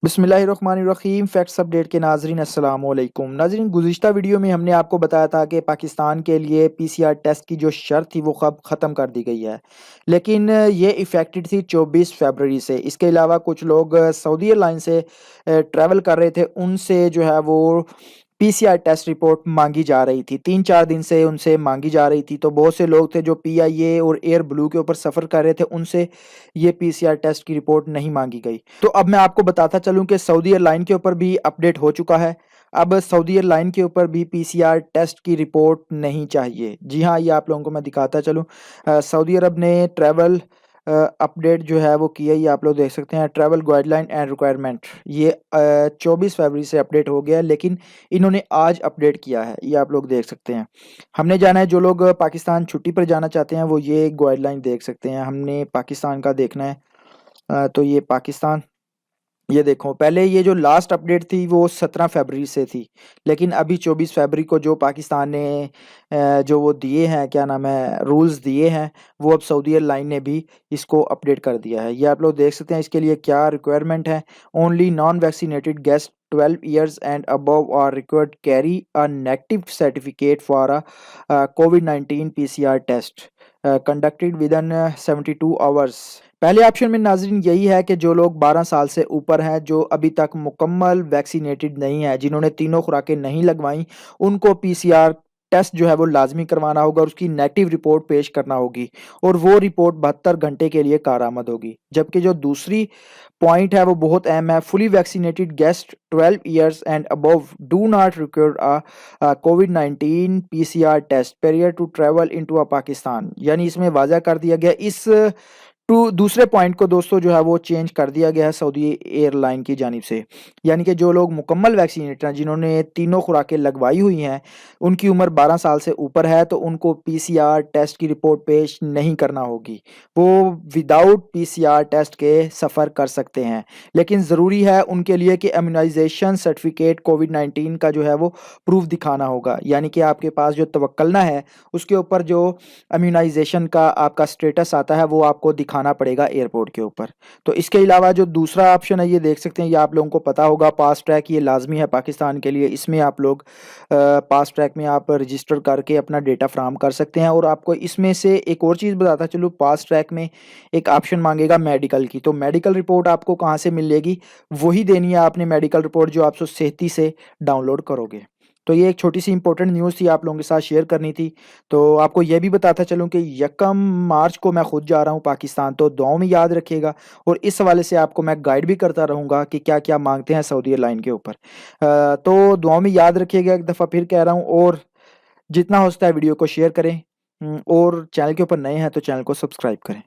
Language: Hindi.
बिस्मिल्लाहिर्रहमानिर्रहीम फैक्ट्स अपडेट के नाजरीन अस्सलाम वालेकुम नाजरीन, गुज़िश्ता वीडियो में हमने आपको बताया था कि पाकिस्तान के लिए पीसीआर टेस्ट की जो शर्त थी वो कब ख़त्म कर दी गई है। लेकिन ये इफ़ेक्टेड थी 24 फरवरी से। इसके अलावा कुछ लोग सऊदी एयरलाइन से ट्रैवल कर रहे थे, उनसे जो है वो पीसीआर टेस्ट रिपोर्ट मांगी जा रही थी। 3-4 दिन से उनसे मांगी जा रही थी। तो बहुत से लोग थे जो पीआईए और एयर ब्लू के ऊपर सफ़र कर रहे थे, उनसे ये पीसीआर टेस्ट की रिपोर्ट नहीं मांगी गई। तो अब मैं आपको बताता चलूं कि सऊदी एयरलाइन के ऊपर भी अपडेट हो चुका है। अब सऊदी एयरलाइन के ऊपर भी पीसीआर टेस्ट की रिपोर्ट नहीं चाहिए। जी हाँ, ये आप लोगों को मैं दिखाता चलूं। सऊदी अरब ने ट्रैवल अपडेट जो है वो किया, ये आप लोग देख सकते हैं। ट्रैवल गाइडलाइन एंड रिक्वायरमेंट, ये 24 फरवरी से अपडेट हो गया है, लेकिन इन्होंने आज अपडेट किया है, ये आप लोग देख सकते हैं। हमने जाना है, जो लोग पाकिस्तान छुट्टी पर जाना चाहते हैं वो ये गाइडलाइन देख सकते हैं। हमने पाकिस्तान का देखना है। तो ये पाकिस्तान, ये देखो, पहले ये जो लास्ट अपडेट थी वो 17 फरवरी से थी, लेकिन अभी 24 फरवरी को जो पाकिस्तान ने जो वो दिए हैं, क्या नाम है, रूल्स दिए हैं, वो अब सऊदी एयरलाइन ने भी इसको अपडेट कर दिया है। ये आप लोग देख सकते हैं। इसके लिए क्या रिक्वायरमेंट है। Only non vaccinated guest 12 years and above are required carry a negative certificate for a COVID-19 PCR test conducted within 72 hours। पहले ऑप्शन में नाजरीन यही है कि जो लोग 12 साल से ऊपर हैं, जो अभी तक मुकम्मल वैक्सीनेटेड नहीं है, जिन्होंने तीनों खुराकें नहीं लगवाई, उनको पीसीआर टेस्ट जो है वो लाजमी करवाना होगा और उसकी नेगेटिव रिपोर्ट पेश करना होगी, और वो रिपोर्ट 72 घंटे के लिए कारआमद होगी। जबकि जो दूसरी पॉइंट है वो बहुत अहम है। Fully vaccinated guest 12 years and above do not require a COVID-19 PCR test period to travel into a Pakistan. यानी इसमें वाज़ा कर दिया गया, इस टू दूसरे पॉइंट को दोस्तों जो है वो चेंज कर दिया गया है सऊदी एयरलाइन की जानिब से। यानी कि जो लोग मुकम्मल वैक्सीनेटेड हैं, जिन्होंने तीनों खुराकें लगवाई हुई हैं, उनकी उम्र 12 साल से ऊपर है, तो उनको पीसीआर टेस्ट की रिपोर्ट पेश नहीं करना होगी। वो विदाउट पीसीआर टेस्ट के सफ़र कर सकते हैं। लेकिन ज़रूरी है उनके लिए कि इम्यूनाइजेशन सर्टिफिकेट कोविड-19 का जो है वो प्रूफ दिखाना होगा। यानी कि आपके पास जो तवक्लना है, उसके ऊपर जो इम्यूनाइजेशन का आपका स्टेटस आता है वो आपको दिखाना पड़ेगा एयरपोर्ट के ऊपर। तो इसके अलावा जो दूसरा ऑप्शन है, ये देख सकते हैं, ये आप लोगों को पता होगा, फास्ट ट्रैक, ये लाजमी है पाकिस्तान के लिए। इसमें आप लोग फास्ट ट्रैक में आप रजिस्टर करके अपना डेटा फ्राहम कर सकते हैं। और आपको इसमें से एक और चीज़ बताता चलूँ, फास्ट ट्रैक में एक ऑप्शन मांगेगा मेडिकल की। तो मेडिकल रिपोर्ट आपको कहाँ से मिलेगी, वही देनी है आपने मेडिकल रिपोर्ट जो आप 137 से डाउनलोड करोगे। तो ये एक छोटी सी इंपॉर्टेंट न्यूज़ थी, आप लोगों के साथ शेयर करनी थी। तो आपको ये भी बताता चलूँ कि 1 मार्च को मैं खुद जा रहा हूँ पाकिस्तान, तो दुआओं में याद रखिएगा। और इस हवाले से आपको मैं गाइड भी करता रहूँगा कि क्या क्या मांगते हैं सऊदी एयरलाइन के ऊपर। तो दुआओं में याद रखिएगा, एक दफ़ा फिर कह रहा हूँ। और जितना हो सकता है वीडियो को शेयर करें, और चैनल के ऊपर नए हैं तो चैनल को सब्सक्राइब करें।